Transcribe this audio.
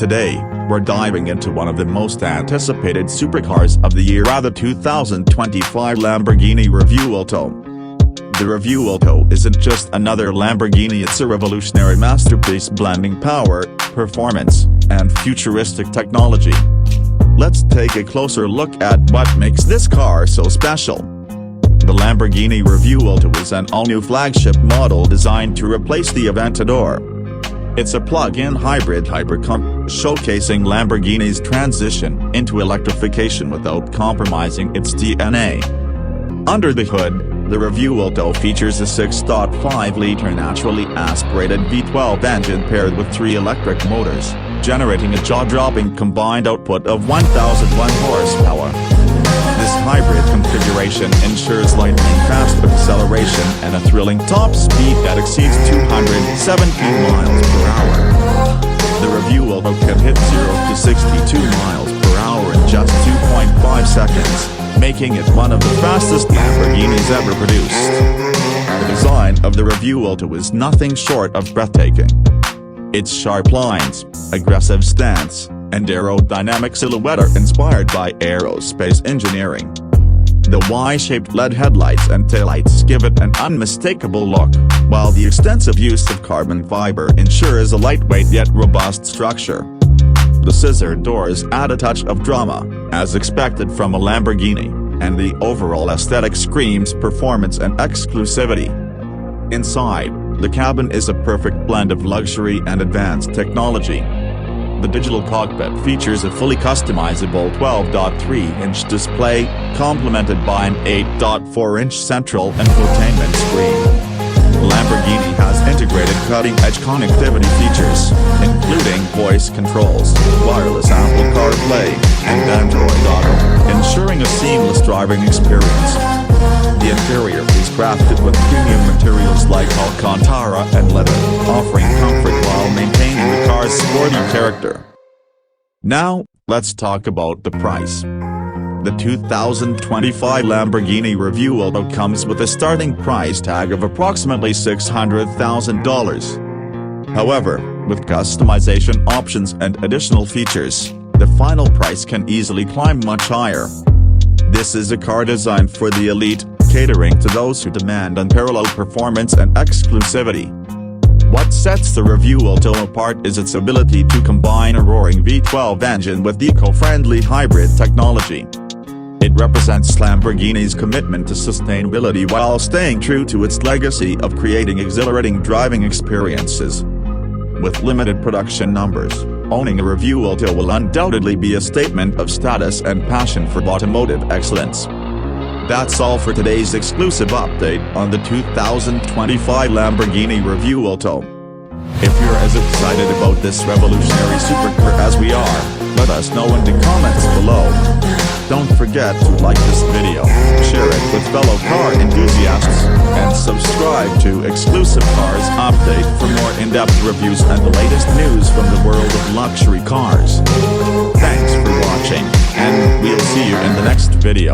Today, we're diving into one of the most anticipated supercars of the year, the 2025 Lamborghini Revuelto. The Revuelto isn't just another Lamborghini, it's a revolutionary masterpiece blending power, performance, and futuristic technology. Let's take a closer look at what makes this car so special. The Lamborghini Revuelto is an all-new flagship model designed to replace the Aventador. It's a plug-in hybrid hypercar, showcasing Lamborghini's transition into electrification without compromising its DNA. Under the hood, the Revuelto features a 6.5-liter naturally aspirated V12 engine paired with 3 electric motors, generating a jaw-dropping combined output of 1,001 horsepower. This hybrid configuration ensures lightning-fast acceleration and a thrilling top speed that exceeds 217 miles per hour. The Revuelto can hit 0 to 62 miles per hour in just 2.5 seconds, making it one of the fastest Lamborghinis ever produced. The design of the Revuelto is nothing short of breathtaking. Its sharp lines, aggressive stance, and aerodynamic silhouette are inspired by aerospace engineering. The Y-shaped LED headlights and taillights give it an unmistakable look, while the extensive use of carbon fiber ensures a lightweight yet robust structure. The scissor doors add a touch of drama, as expected from a Lamborghini, and the overall aesthetic screams performance and exclusivity. Inside, the cabin is a perfect blend of luxury and advanced technology. The digital cockpit features a fully customizable 12.3-inch display, complemented by an 8.4-inch central infotainment screen. Lamborghini has integrated cutting-edge connectivity features, including voice controls, wireless Apple CarPlay, and Android Auto, ensuring a seamless driving experience. The interior is crafted with premium materials like Alcantara and leather, offering comfort while maintaining the car's sporty character. Now, let's talk about the price. The 2025 Lamborghini Revuelto comes with a starting price tag of approximately $600,000. However, with customization options and additional features, the final price can easily climb much higher. This is a car designed for the elite, catering to those who demand unparalleled performance and exclusivity. What sets the Revuelto apart is its ability to combine a roaring V12 engine with eco-friendly hybrid technology. It represents Lamborghini's commitment to sustainability while staying true to its legacy of creating exhilarating driving experiences. With limited production numbers, owning a Revuelto will undoubtedly be a statement of status and passion for automotive excellence. That's all for today's exclusive update on the 2025 Lamborghini Revuelto. If you're as excited about this revolutionary supercar as we are, let us know in the comments below. Don't forget to like this video, share it with fellow car enthusiasts, and subscribe to Exclusive Cars Update for more in-depth reviews and the latest news from the world of luxury cars. Thanks for watching, and we'll see you in the next video.